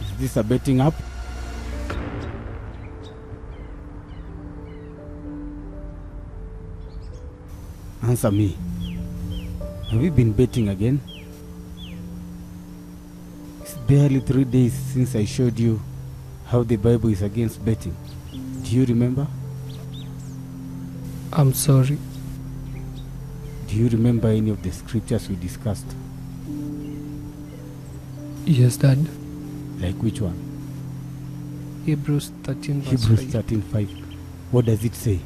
Is this a betting app? Answer me. Have you been betting again? It's barely 3 days since I showed you how the Bible is against betting. Do you remember? I'm sorry. Do you remember any of the scriptures we discussed? Yes, Dad. Like which one? Hebrews 13 verse Hebrews 5. 13:5. What does it say?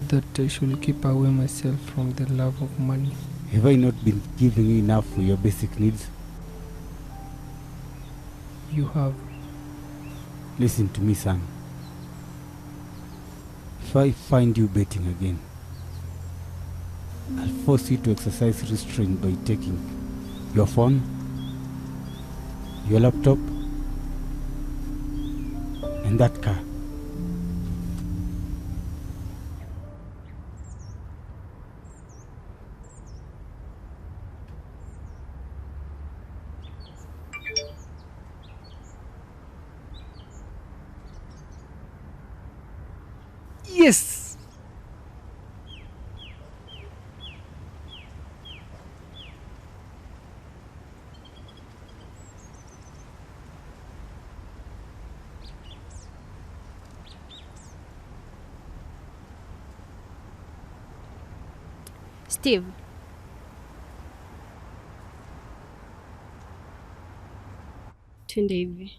That I should keep away myself from the love of money. Have I not been giving you enough for your basic needs? You have. Listen to me, son. If I find you betting again, I'll force you to exercise restraint by taking your phone, your laptop, and that car. Yes! Steve. Twende hivi.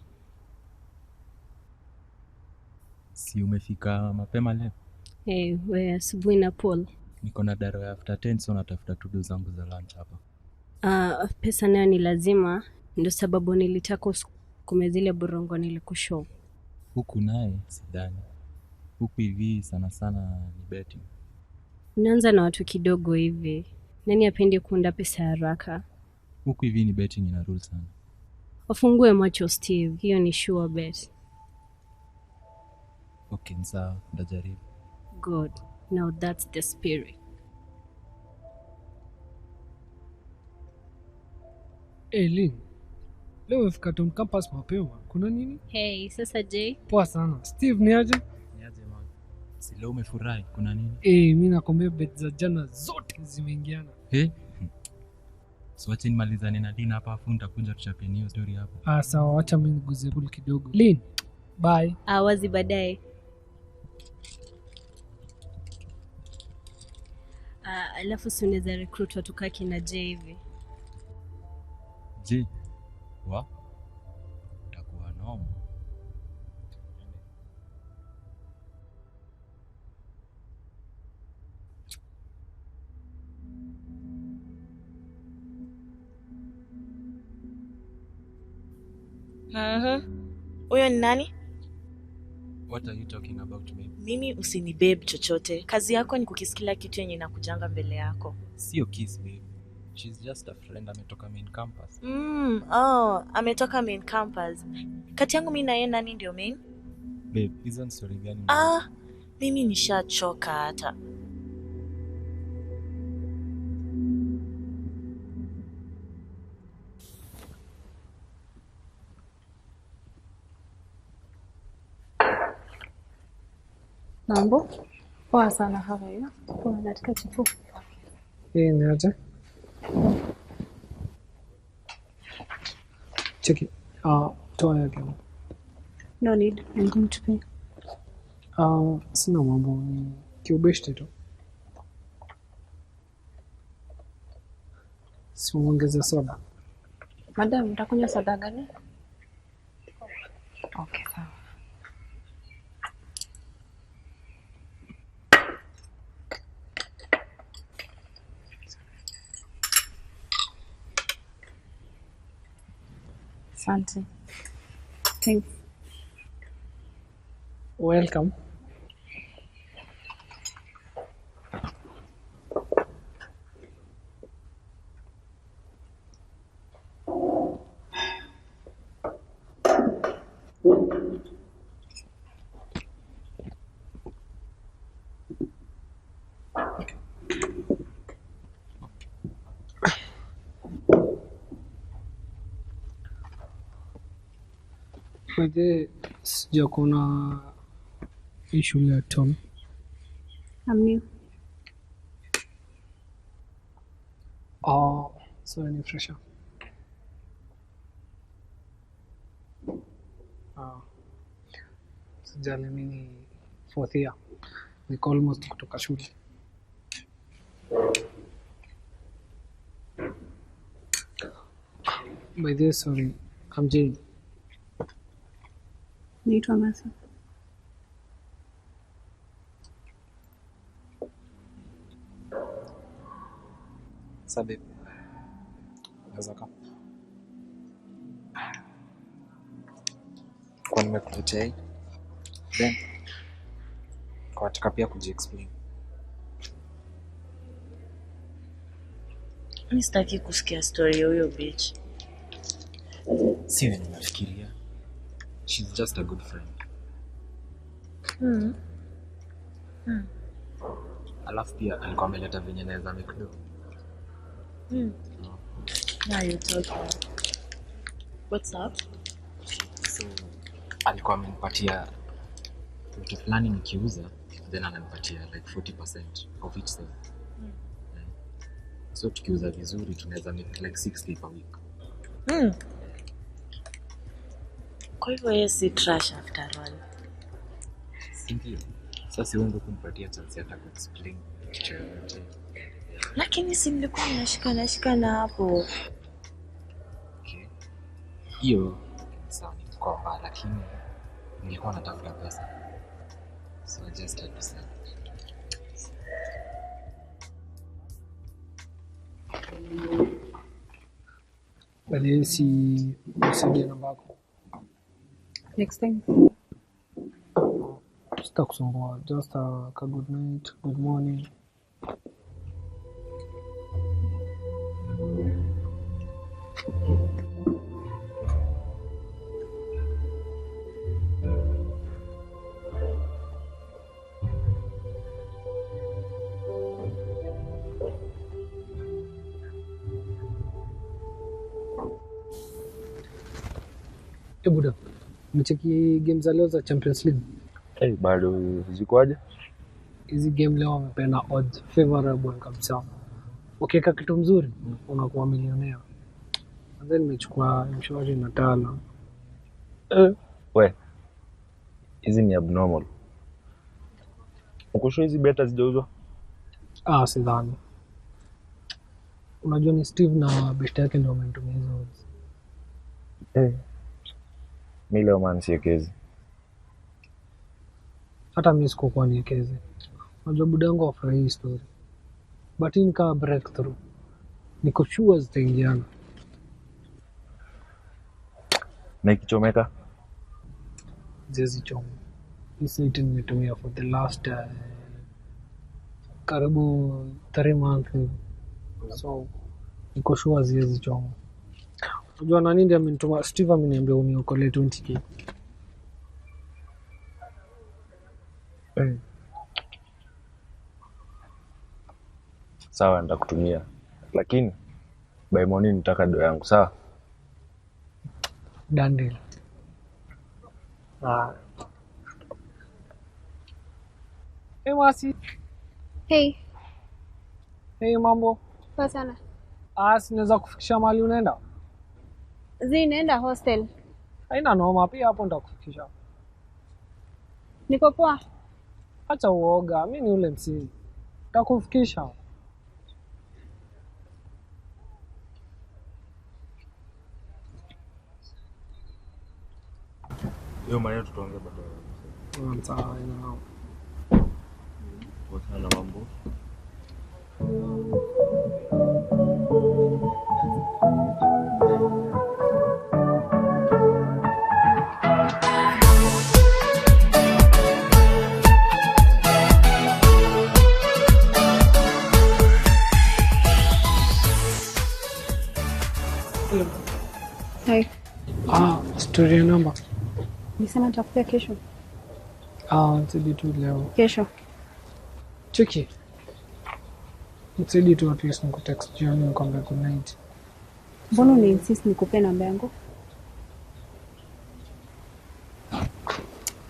Si umefika mapema leo? We asubuhi na Paul. Niko na daro ya after 10 so natafuta tudo zangu za lunch hapa. Pesa nayo ni lazima, ndio sababu nilitaka usukume zile borongo nilikushow. Huku naye sidhani. Huku hivi sana sana ni betting. Unaanza na watu kidogo hivi. Nani apendi kuunda pesa haraka? Huku hivi ni betting ina rule sana. Wafungue macho Steve, hiyo ni sure bet. Okay, sawa, ndajaribu. Good. Now that's the spirit. Lynn, leo umefika Tom campus mapema. Kuna nini? Hey, sasa Jay. Poa sana. Steve, ni aje? Niaje man. Si leo umefurahi, kuna nini? Mimi nakwambia bet za jana zote zimeingiana. So wacha nimalizane na Dina hapa afu nitakuja tuchape new story hapo. Sawa, acha mimi niguze pool kidogo. Lynn, bye. Wazi baadaye. Alafu si unaweza recruit watu kaki na Jay hivi. Je, wa? Utakuwa noma. Huyo ni nani? What are you talking about, babe? Mimi usinibabe chochote. Kazi yako ni kukis kila kitu yenye inakujanga mbele yako. Sio kiss, babe. She's just a friend ametoka main campus. Ametoka main campus. Kati yangu mimi na yeye nani ndio main? Babe, hizo story gani? Mimi nishachoka hata. Mambo? Poa sana, how are you? Poa, katika chifu. Ni aje? Cheki. Toa yake. No need. I'm going to pay. Sina mambo, ni kiubeshte tu. Simuongeze soda. Madam, utakunywa soda gani? Okay, sawa. Asante. Thanks. Welcome. Wewe sijakuona hii shule ya Tom. I'm new. So ni fresher. Sijali mimi fourth year. Niko almost kutoka shule. By the way, sorry, I'm Jade. Naitwa Masa. Sabe. Naweza kama. Kwa nimekuletea hii. Then. Kwa nataka pia kujiexplain. Mimi sitaki kusikia story ya huyo bitch. Si wewe unafikiria. She's just a good friend. Alafu pia alikuwa ameleta venye naweza make do. Now you're talking. What's up? So alikuwa amenipatia vitu fulani nikiuza, then ananipatia like 40% of each sale. So tukiuza vizuri tunaweza make like 60 per week. Kwa hivyo yeye si trash after all. Sindio? Sasa wewe ndio kunipatia chance ya kuexplain kitu yote. Lakini si mlikuwa mnashikana hapo. Okay. Hiyo sawa ni kwa mbaya, lakini nilikuwa natafuta pesa. So I just had to sell. Bali si usije namba yako. Next time. Sitakusumbua. Just a good night, good morning. Buda, umecheki game za leo za Champions League? Bado zikoaje? Hizi game leo wamepeana odds favorable kabisa. Ukiweka kitu mzuri unakuwa milionea. And then nimechukua mshwari na Tala. We, hizi ni abnormal. Uko sure hizi beta zijauzwa? Sidhani. Unajua ni Steve na best yake ndio wamenitumia hizo odds. Mimi leo man siekezi. Hata mimi sikuwa niekeze. Unajua budangu afurahi hii story. But hii ni kama breakthrough. Niko sure zitaingiana. Na ikichomeka? Zezi choma. Hii site nimetumia for the last karibu 3 months. So niko sure zezi choma. Unajua nani ndiye amenituma? Steve ameniambia uniokolee 20k. Sawa, nitakutumia. Lakini by morning nitaka do yangu, sawa? Dandel. Hey Masi. Hey, Hey mambo. poa sana. Sinaweza kufikisha mahali unaenda? Naenda hostel. Haina noma, pia hapo nitakufikisha. Niko poa. Acha uoga, mimi ni ule msii. Nitakufikisha. Hiyo maneno tutaongea baadaye. Sawa, ina noma. Kuhusiana na mambo. Hai. Story number. Nisema nitakupea kesho. Nitidi tu leo. Kesho. Cheki. Nitidi tu at least nikutext jioni nikwambia good night. Mbona una insist nikupe namba yangu?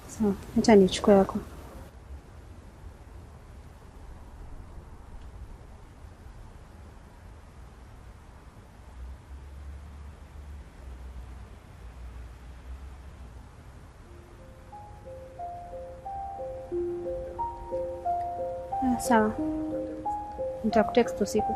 Sawa, acha nichukue yako. Sawa. Nitakutext usiku.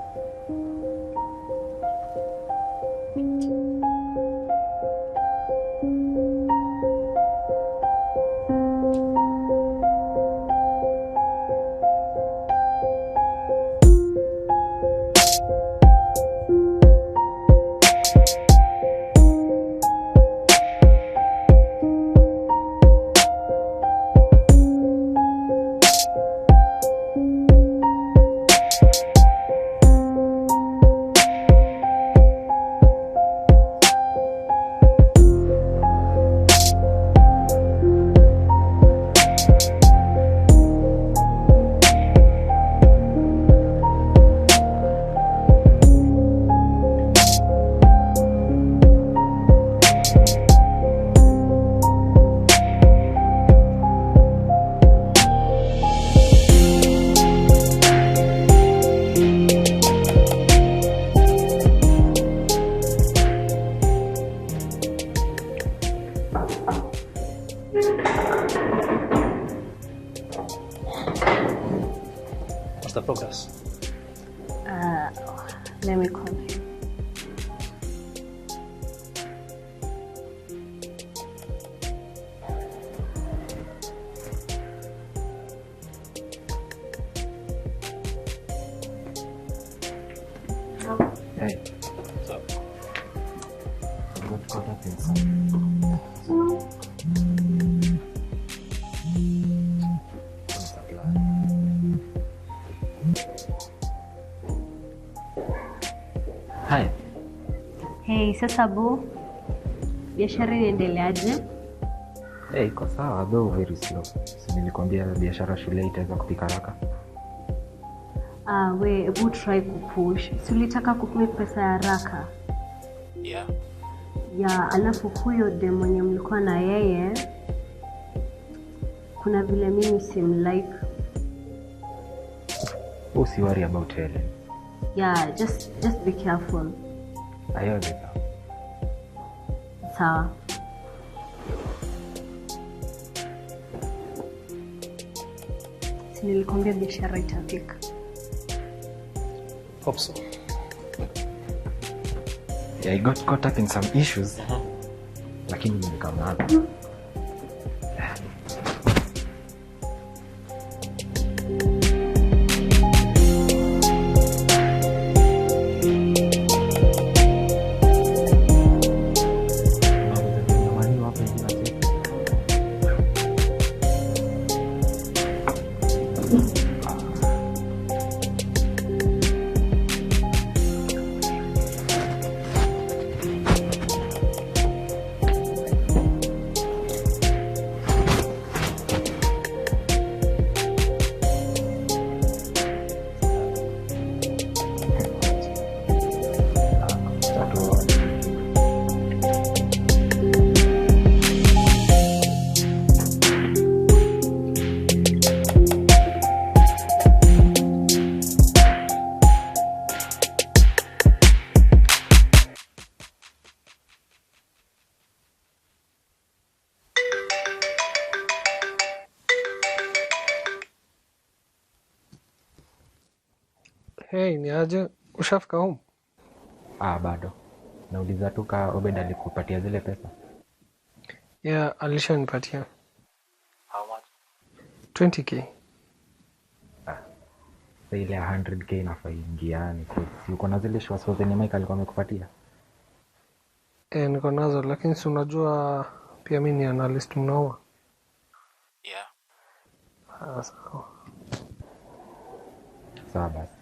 What's the progress? Let me call him. Hey. What's up? I got caught up in some supply. Hi. Hey, sasa bu, biashara inaendeleaje? Hey, iko sawa though very slow. Si nilikwambia biashara shule itaweza kupika haraka. We, hebu try kupush. Si ulitaka kumake pesa ya haraka? Yeah. Ya, alafu huyo dem mwenye mlikuwa na yeye, kuna vile mimi simlike. Usi worry about Helen. Yeah, just be careful. Ayoweza. Sawa. Si nilikwambia biashara itafika. Hope so. Yeah, I got caught up in some issues. Lakini nilikamana. Hey, ni aje? Ushafika home? Bado. Nauliza tu ka Obed alikupatia zile pesa. Yeah, alishanipatia. How much? 20k. Sasa ile 100k inafaa ingiani. Si uko na zile shows zenye Mike alikuwa amekupatia? Niko nazo lakini si unajua pia mimi ni analyst mnoma. Yeah. Sawa. Sawa basi.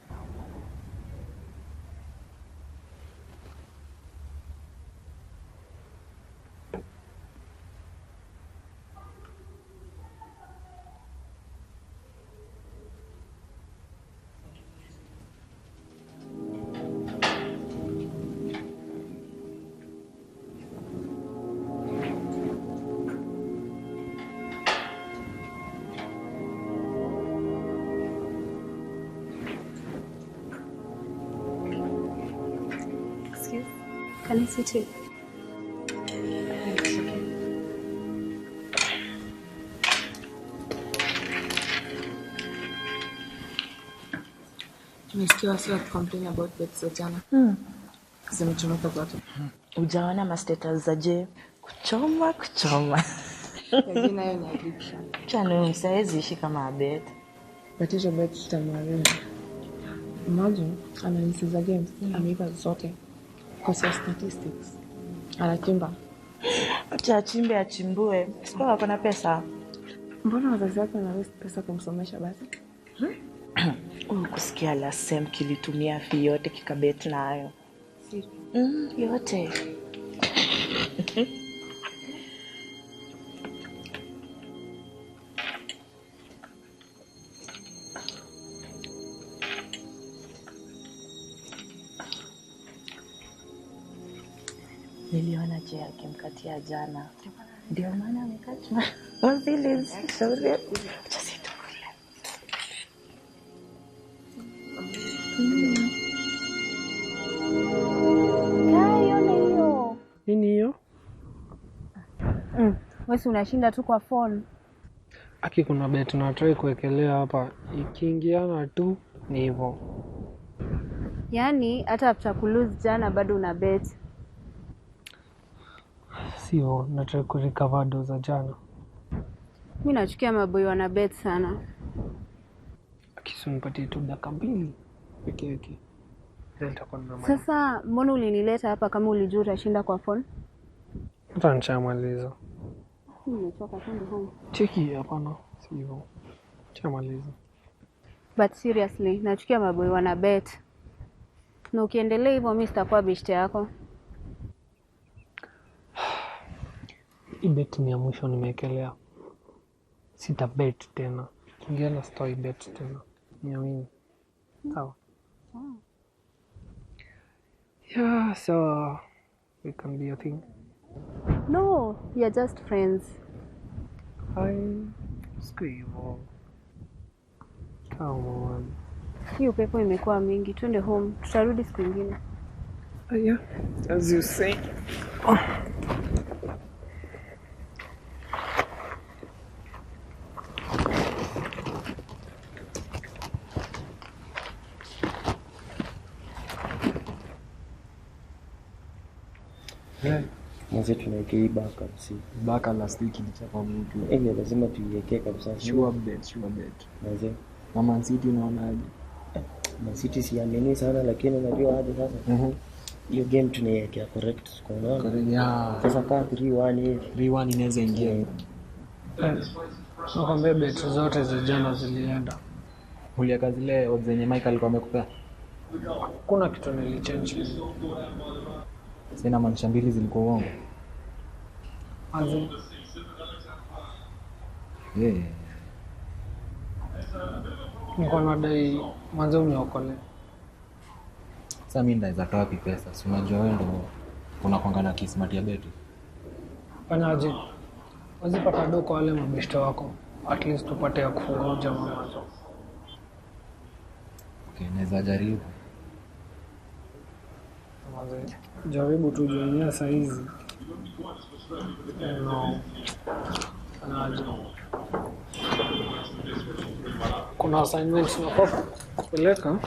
Excuse? Can I sit here? Tumesikia wasi wa complain about bets za jana. Zimechomeka zote. Ujaona mastatus za je kuchoma. Yaani nayo ni addiction. Chano msaizi ishi kama bet. But hizo bets zitamwarimu. Imagine analysis games ameiva zote kwa statistics. Anachimba. Acha achimbe achimbue. Sikuwa wako na pesa. Mbona wazazi wake wana waste pesa kumsomesha basi? Kusikia la Sam kilitumia fee yote kikabet nayo. Yote. Niliona je akimkatia jana. Ndio maana amekatwa. Wazili shauri. Acha situkule. Nini hiyo? Wewe unashinda tu kwa phone. Aki kuna bet na try kuwekelea hapa. Ikiingiana tu ni hivyo. Yaani hata after kulose jana bado una bet. Sio, na try kurecover do za jana. Mimi nachukia maboy wana bet sana. Akisunipatie tu dakika 2 peke yake. Nitakuwa na maana. Sasa mbona ulinileta hapa kama ulijua utashinda kwa phone? Hata nichamaliza. Nimechoka kwenda home. Cheki hapana, sio. Chamaliza. But seriously, nachukia maboy wana bet. Na ukiendelea hivyo mimi sitakuwa beshte yako. Hii bet ni ya mwisho nimewekelea. Sita bet tena. Kingiana stoi bet tena. Niamini. Sawa. Yeah, so we can be a thing. No, you're just friends. Hi. Squivo. Come on. Hiyo pepo imekuwa mingi. Twende home. Tutarudi siku nyingine. Yeah, as you say. Mwanzo tunaweke hii baka kabisa. Baka last week ilichapa mtu. Lazima tuiweke kabisa. Sure bet. Mwanzo. Na Man City unaonaje? Man City siamini sana lakini unajua aje sasa. Hiyo game tunaiwekea correct kwa unaona. Correct, yeah. Sasa kama 3-1 hivi. 3-1 inaweza ingia. Nakwambia bet zote za jana zilienda. Uliweka zile odds zenye Michael alikuwa amekupea? Kuna kitu nilichange. Sina maanisha mbili zilikuwa uongo. Azi. Yeah. Niko nadai mwanzo uniokole. Sasa mimi ndaweza toa wapi pesa? Si unajua wewe ndio unakuanga na kismat ya beti. Fanyaje? Wazipata doko wale mabeshte wako. At least tupate ya kufungua jamaa mwanzo. Okay, naweza jaribu. Jaribu tu jua saa hizi. No. Anaje. Kuna assignment na kupeleka.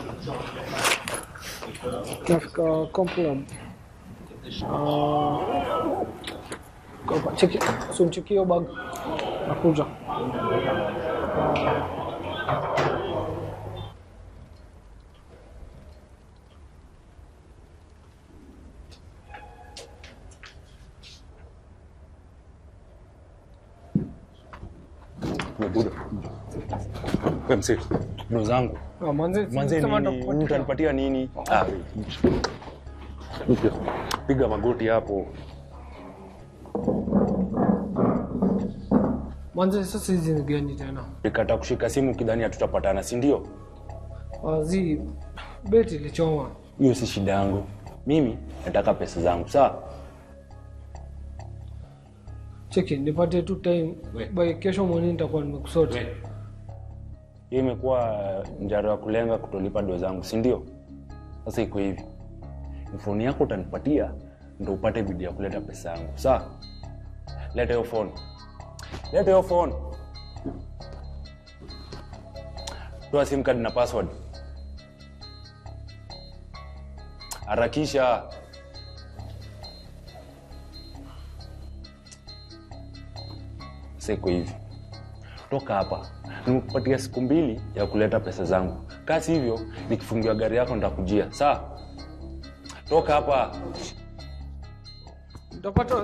Nafika Complab. Kwa cheki, sumchukio bag. Nakuja. Buda. Wewe msee, ndo zangu. Mwanze mtanipatia nini? Piga magoti hapo. Mwanze sasa hizi ni gani tena? Nikata kushika simu kidhani hatutapatana, si ndio? Wazi beti ilichoma. Hiyo si shida yangu. Mimi nataka pesa zangu, sawa? Cheki, nipate tu time. By kesho morning nitakuwa nimekusota. Hiyo imekuwa njaro ya kulenga kutolipa do zangu, si ndio? Sasa iko hivi. Phone yako utanipatia ndio upate bidii ya kuleta pesa yangu, sawa? Leta hiyo phone. Leta hiyo phone. Toa sim card na password. Harakisha. Siko hivi. Toka hapa. Nimekupatia siku 2 ya kuleta pesa zangu. Kasi hivyo nikifungiwa gari yako nitakujia. Sawa? Toka hapa. Utapata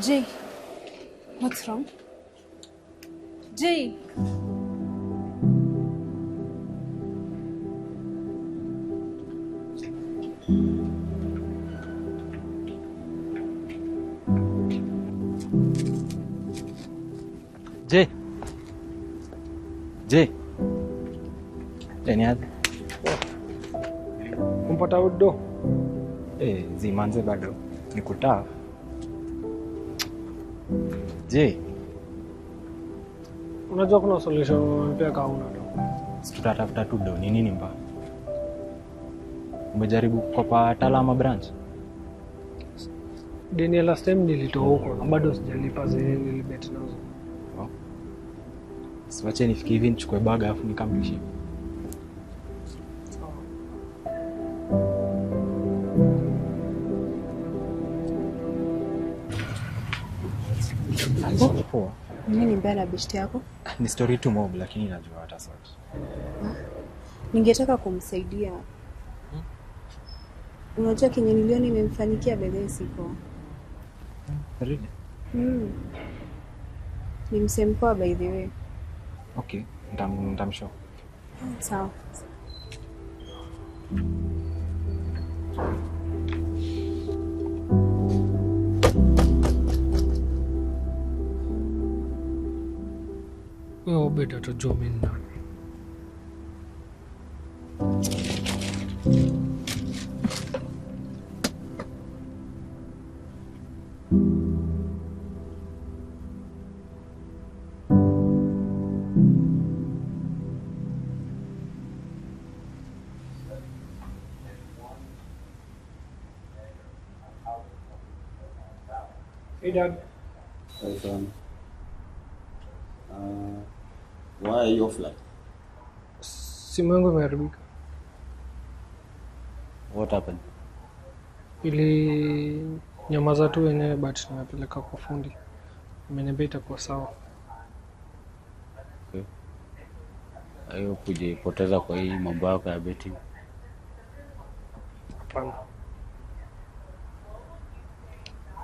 Jay. What's wrong? Jay. Jay. Niaje? Umpata udo? Zimanze bado. Nikutaa. Jay. Unajua kuna solution pia kama una do. Tutatafuta tu do. Ni nini mbaya? Umejaribu kukopa Talama branch? Deni last time nilitoa huko, bado sijalipa zile nilibet nazo. Siwache nifikie hivi nichukue bag afu nikamlishie. Poa. Nini mbaya na beshte yako? Ni story tu mob lakini najua hata sasa. Ningetaka kumsaidia. Unajua kenye niliona imemfanyikia bebe siko. Really? Ni msempoa by the way. Okay, nitamshow. Sawa. Wewe beta utajua mimi nani. Hey Dad. Hey son. Why are you offline? Simu yangu imeharibika. What happened? Ili nyamaza tu wenyewe but nimepeleka kwa fundi. Ameniambia itakuwa sawa. Okay. Ayo kujipoteza kwa hii mambo yako ya betting. Hapana.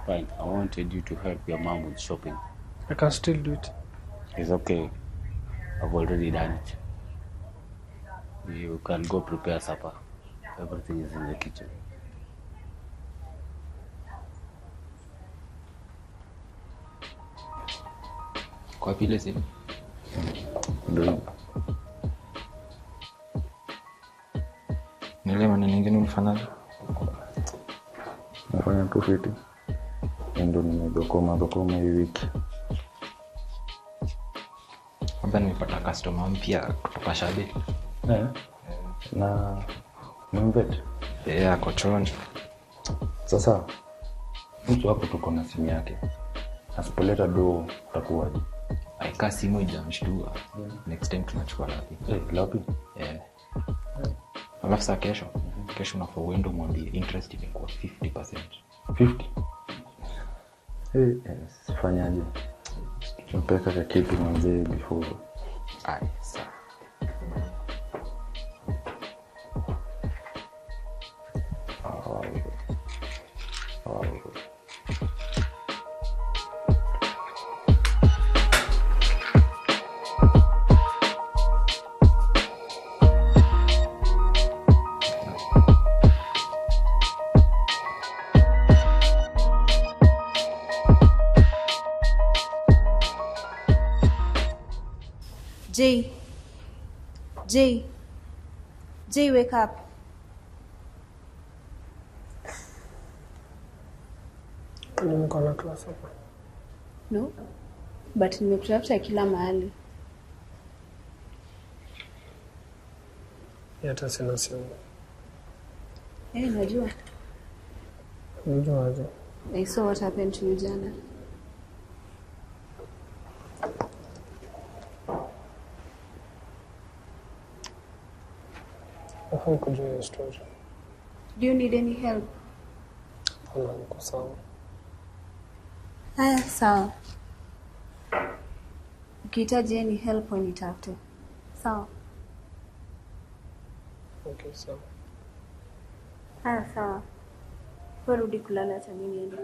Fine. I wanted you to help your mom with shopping. I can still do it. It's okay. I've already done it. You can go prepare supper. Everything is in the kitchen. Kwa pile simu. Ndio. Nile maneno mengine ulifanyaje? Nafanya tu fiti. Ndio nimedokoma hii wiki. Hapa nimepata customer mpya kutoka Shabe. Na mvet. Ako choni. Sasa mtu hapo tuko na simu yake. Asipoleta do utakuwaje? Aika simu ijamshtua. Next time tunachukua lapi. Lapi? Alafu saa kesho unafaa uende mwambie interest imekuwa 50%. 50? Sifanyaje? Tumpeka kwa kitu mwanzee before. Sawa. Jay, wake up. Niko na class hapa. No, but nimekutafuta kila mahali. Hata sina simu. Najua. Unajua aje? I saw what happened to you jana. Nafaa kujua hiyo story. Do you need any help? Niko sawa. Haya, sawa. Ukihitaji any help unitafute. Sawa. Okay, sawa. Haya, sawa. Wewe rudi kulala, hata mimi niende.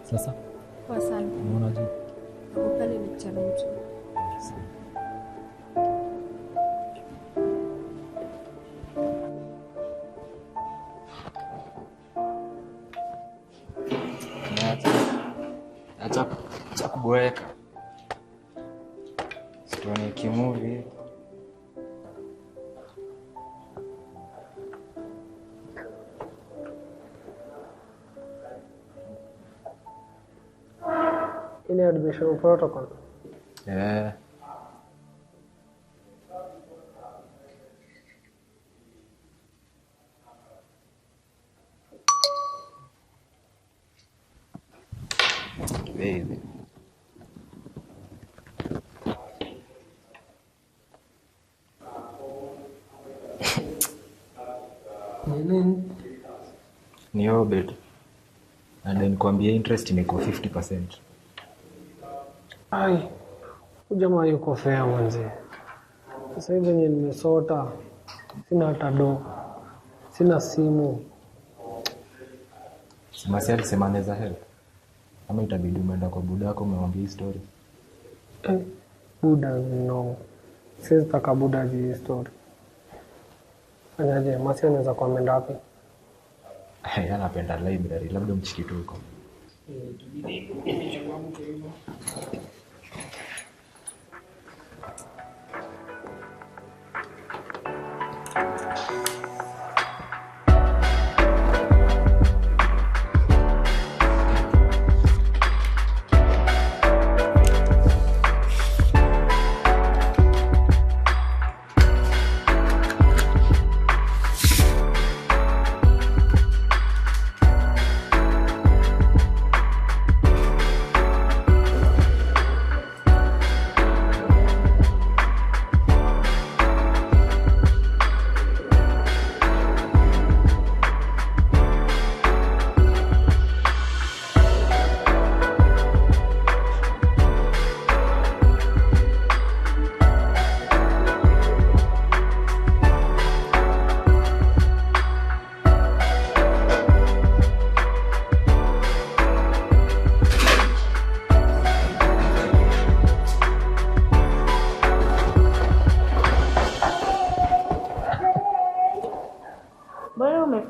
Sasa? Kwa sana. Unaona je? Hapo pale ni mchana mtu. Acha kuboeka. Tuone kimovie. Ini admission protocol. Baby. Ni obed. And then kuambia interest imekuwa 50%. Ai. Ujamaa yuko fair mwanzo. Sasa hivi yenye nimesota. Sina hata do. Sina simu. Simasi alisema anaweza help. Ama itabidi umeenda kwa buda yako umemwambia hii story. Buda no. Siwezi taka buda ajue hii story. Fanyaje, Masi anaweza kuamenda wapi? Anapenda library, labda mchikitu huko.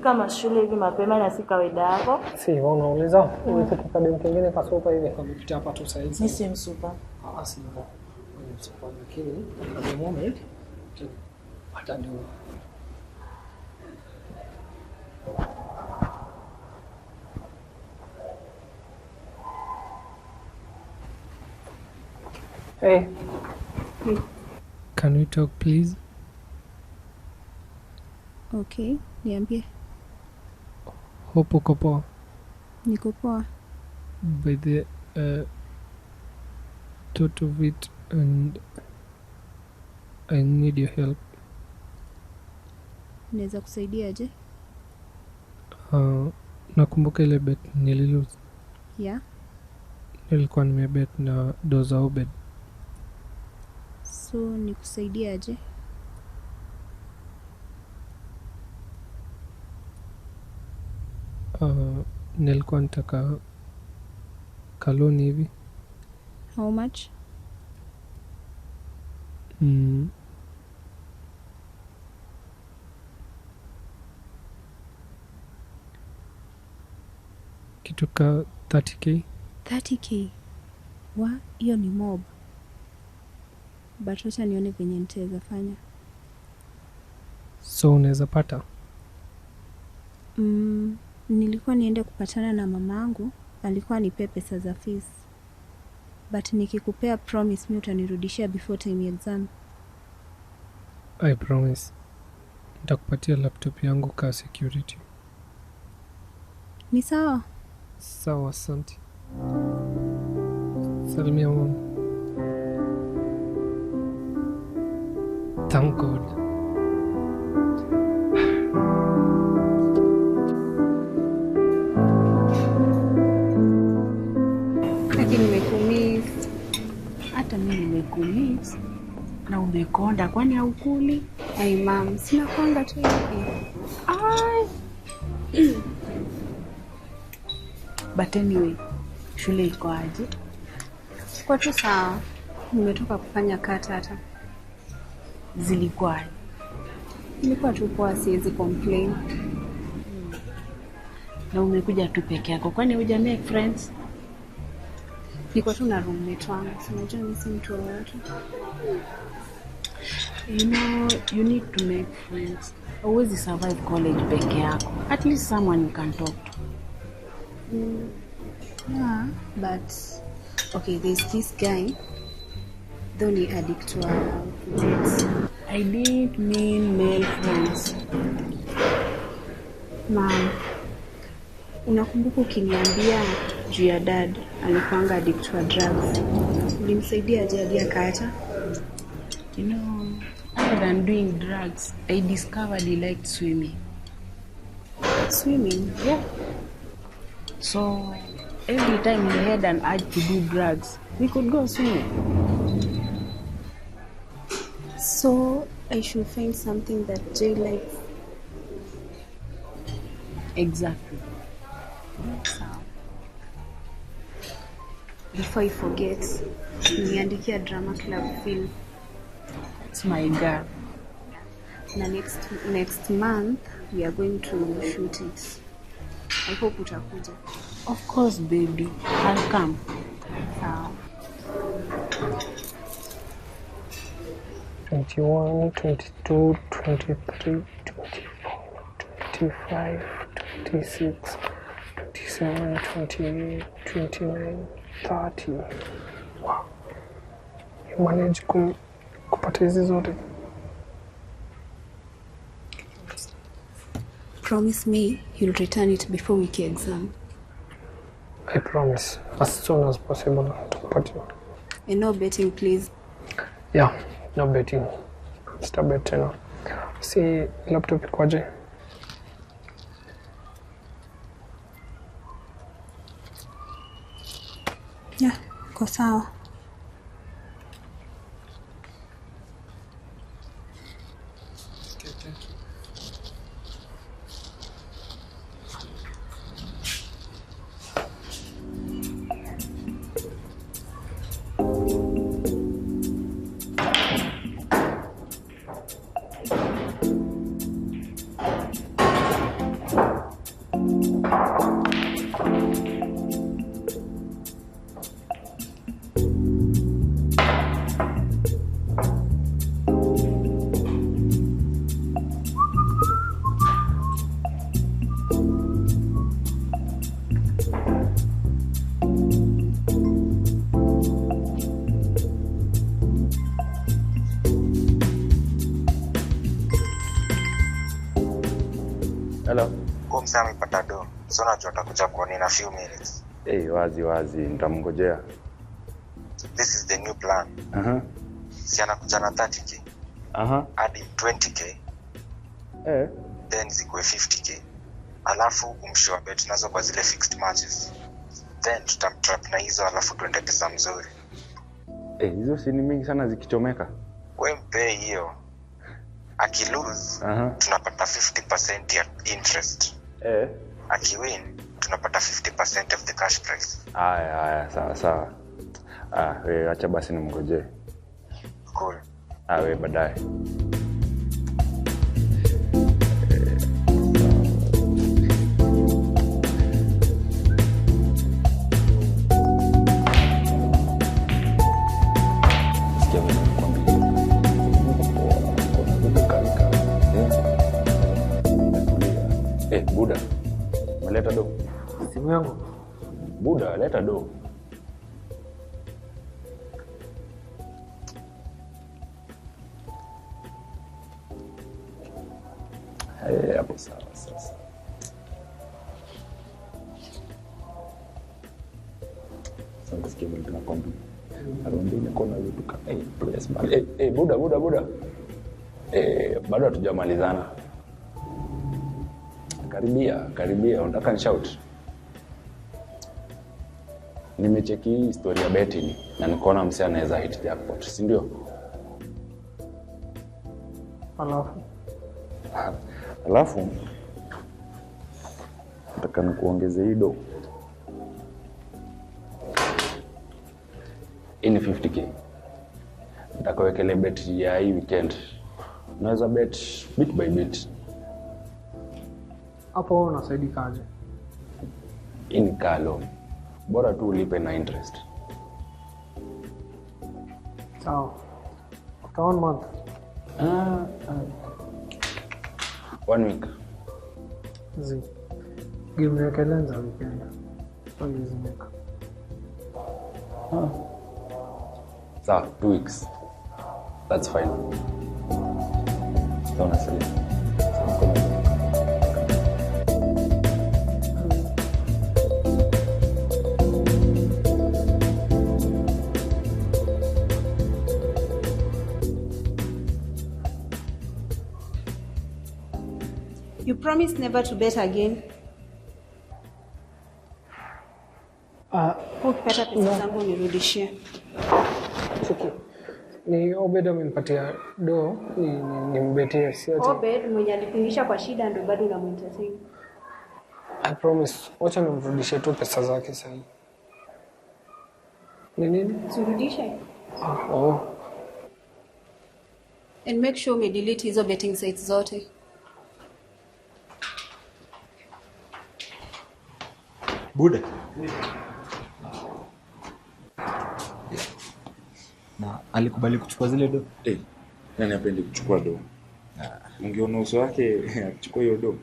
Kama shule hivi mapema na si kawaida yako. Si, unauliza. Uite kikadem kingine kasupa hivi. Kamepita hapa tu saizi. Mimi si msupa. Si hivyo. Ni msupa lakini at the moment hata ndio. Hey. Can we talk please? Okay, niambie. Hope uko poa. Niko poa. By the thought of it and I need your help. Naweza kusaidia aje? Nakumbuka ile bet nililose. Yeah. Nilikuwa nimebet na doza Obed. So nikusaidia aje? Nilikuwa nataka kaloni hivi. How much? Kitu ka 30k. 30k. Hiyo ni mob. But wacha nione venye nitaweza fanya. So unaweza pata? Nilikuwa niende kupatana na mamangu, alikuwa nipe pesa za fees. But nikikupea promise mimi utanirudishia before time exam. I promise. Nitakupatia laptop yangu ka security. Ni sawa? Sawa, asante. Salimia mama. Thank God. Lakini nimekumiss. Hata mimi nimekumiss. Na umekonda kwani haukuli? Ai mam, sina konda tu hivi. Ai. But anyway, shule iko aje? Kwa tu sawa. Nimetoka kufanya kata. Zilikuwa aje? Nilikuwa tu poa, siwezi complain. Na umekuja tu peke yako kwani huja make friends? Niko tu na roommate wangu. Unajua mimi si mtu wote. You know, you need to make friends. Always survive college peke yako. At least someone you can talk to. Yeah, but okay, there's this guy. Though he addict to dates. I didn't mean male friends. Mom, unakumbuka ukiniambia juu ya dad alikuanga addict to drugs? Ulimsaidia aje hadi akaacha? You know, other than doing drugs, I discovered he liked swimming. Swimming? Yeah. So, every time he had an urge to do drugs, we could go swimming. So, I should find something that Jay likes. Exactly. So, before I forget, niandikia drama club film. That's my girl. Na next month, we are going to shoot it. I hope utakuja. Of course, baby. I'll come. Sawa. 21, 22, 23, 24, 25, 26, 27, 28, 29, 30. Wow. You manage kupata hizi zote. Promise me you'll return it before wiki exam. I promise. As soon as possible. Nitakupatia. And no betting, please. Yeah, no betting. Stop bet tena. Si laptop ikoje? Yeah, iko sawa. Hello. Msa amepata do. So najua atakuja kuona in a few minutes. Wazi nitamngojea. This is the new plan. Si anakuja na 30k. Hadi 20k. Then zikuwe 50k. Alafu umshow bet nazo kwa zile fixed matches. Then tutamtrap na hizo alafu tuende pesa mzuri. Hizo si ni mingi sana zikichomeka. Wewe mpe hiyo. Akilose tunapata 50% ya interest. Akiwin tunapata 50% of the cash prize. Haya, sawa. Wewe acha basi nimngojee. Cool. Wewe baadaye. Buda, maleta do. Simu yangu. Buda, leta do. Hapo sawa sasa. Sasa sikia vile tunakombi. Arondi ni kona yetu ka. Please man. Buda. Bado hatujamalizana. Karibia, unataka ni shout. Nimecheki hii story ya betting na nikaona msee anaweza hit jackpot, si ndio? Alafu nataka nikuongeze hii do. Ini 50k. Nataka wekele bet ya hii weekend. Unaweza bet bit by bit. Hapo unasaidika aje? Ini kalo. Bora tu ulipe na interest. Sawa. After 1 month. 1 week. Give me a calendar weekend. So easy make. Sawa, 2 weeks. That's fine. Don't sleep. You promised never to bet again. Ukipata pesa zangu nirudishie. Okay. Ni Obed amenipatia do ni mbetie siati. Obed mwenye alipingisha kwa shida ndio bado unamuentertain. I promise. Wacha nimrudishie tu pesa zake sasa. Nini? Turudishe. And make sure me delete hizo betting sites zote. Buda. Na alikubali kuchukua zile do? Nani apendi kuchukua do? Ungeona uso wake akichukua hiyo do.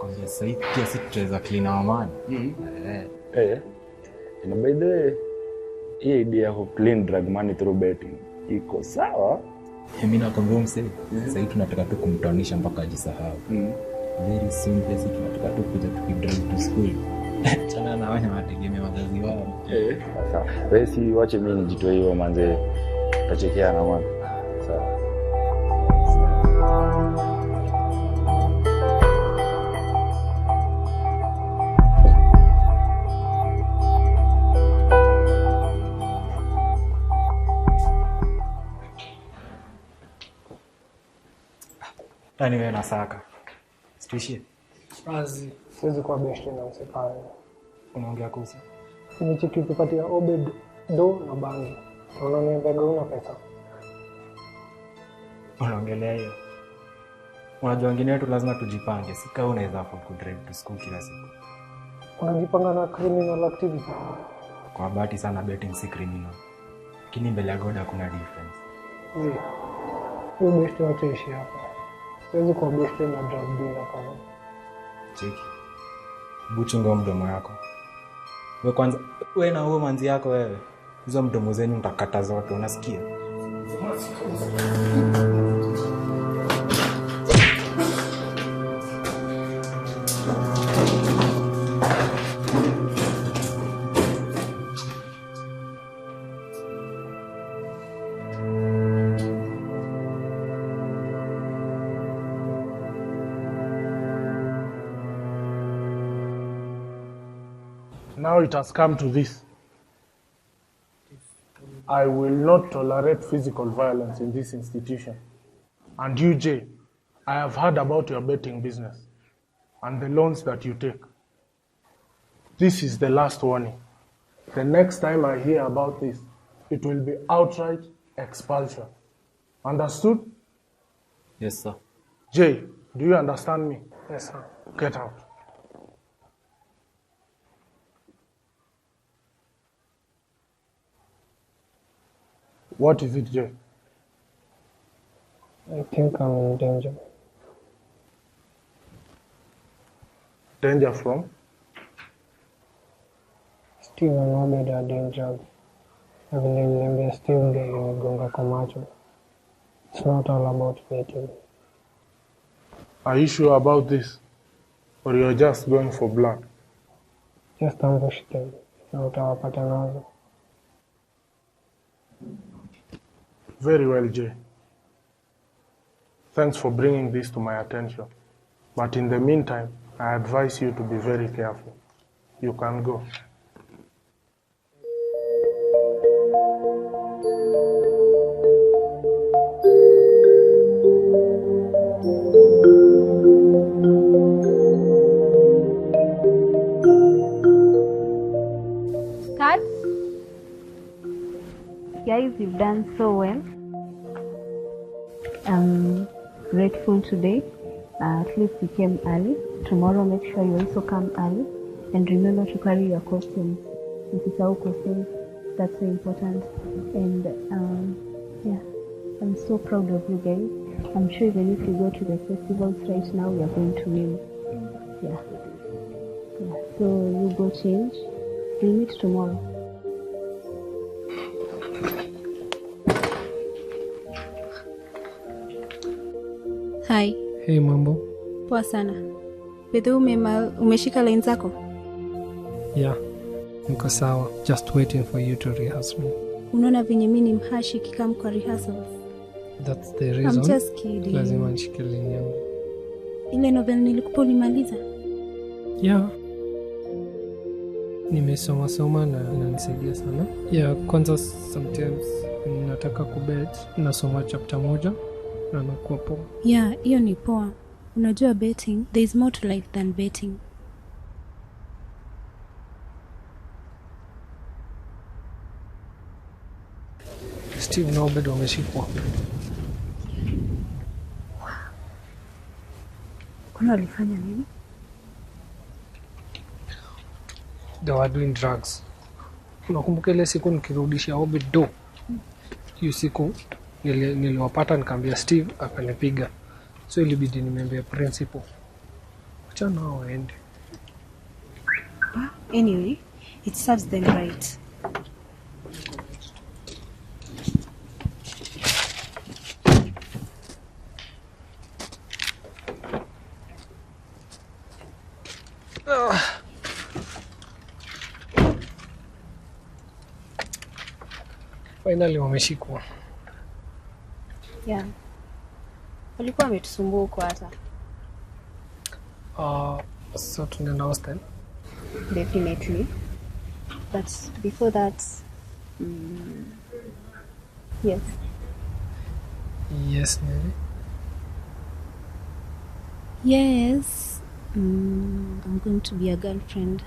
Kwambia sasa pia si tutaweza clean our man. Na by the way, hii idea ya clean drug money through betting iko sawa. Mimi nakwambia msee, sasa tunataka tu kumtoanisha mpaka ajisahau. Very soon sisi tunataka tu kuja tukidrive to school. Chana na wanya wategemea wazazi wao. Sawa. Wewe si wache mimi nijitoe hiyo manze. Tachekea na mwana. Sawa. Tani wewe na saka. Situishie. Siwezi kuwa best na msepale. Unaongea kuhusu? Nimecheki ukipatia Obed do na bangi. Unaniambia una pesa. Unaongelea hiyo. Unajua wengine wetu lazima tujipange. Si kama unaweza afford kudrive to school kila siku. Unajipanga na criminal activity. Kwa bahati sana betting si criminal. Lakini mbele ya God hakuna difference. Wewe best wataishi hapa. Siwezi kuwa best na drug dealer kama. Cheki. Buchunga mdomo yako. Wewe kwanza, wewe na huyo manzi yako wewe. Hizo mdomo zenu mtakata zote, unasikia? Now it has come to this. I will not tolerate physical violence in this institution. And you, Jay, I have heard about your betting business and the loans that you take. This is the last warning. The next time I hear about this, it will be outright expulsion. Understood? Yes, sir. Jay, do you understand me? Yes, sir. Get out. What is it, Jay? I think I'm in danger. Danger from? Steve anobeda danger. Na vile niliambia Steve ndio ilinigonga kwa macho. It's not all about betting. Are you sure about this? Or you're just going for blood? Just ambush them. Na utawapata nazo. Very well, Jay. Thanks for bringing this to my attention. But in the meantime, I advise you to be very careful. You can go. Cut. Guys, you've done so well. I'm grateful today. At least you came early. Tomorrow, make sure you also come early. And remember to carry your costumes. Usisahau costumes. That's so important. And yeah, I'm so proud of you guys. I'm sure even if you go to the festivals right now, you're going to win. Yeah. So you go change. We'll meet tomorrow. Hi. Hey, mambo. Poa sana. Bedhe umeshika line zako? Yeah, niko sawa. Just waiting for you to rehearse me. Unaona venye mimi ni mhashi kikam kwa rehearsals. That's the reason. I'm just kidding. Lazima nishike line yangu. Ile novel nilikupa ulimaliza? Yeah. Nimesoma na inanisaidia sana. Yeah, kwanza sometimes nataka kubet, nasoma chapter moja na nakuwa poa. Yeah, hiyo ni poa. Unajua betting, there is more to life than betting. Steve na Obed wameshikwa. Kuna walifanya nini? They were doing drugs. Unakumbuka ile siku nikirudisha Obed do? Hiyo siku niliwapata nikamwambia Steve akanipiga. So ilibidi nimeambia principal. Acha nao waende. Anyway, it serves them right. Finally wameshikwa. Yeah. Walikuwa wametusumbua huko hata. So tunaenda hostel? Definitely. But before that, yes. Yes, maybe. Yes. I'm going to be a girlfriend.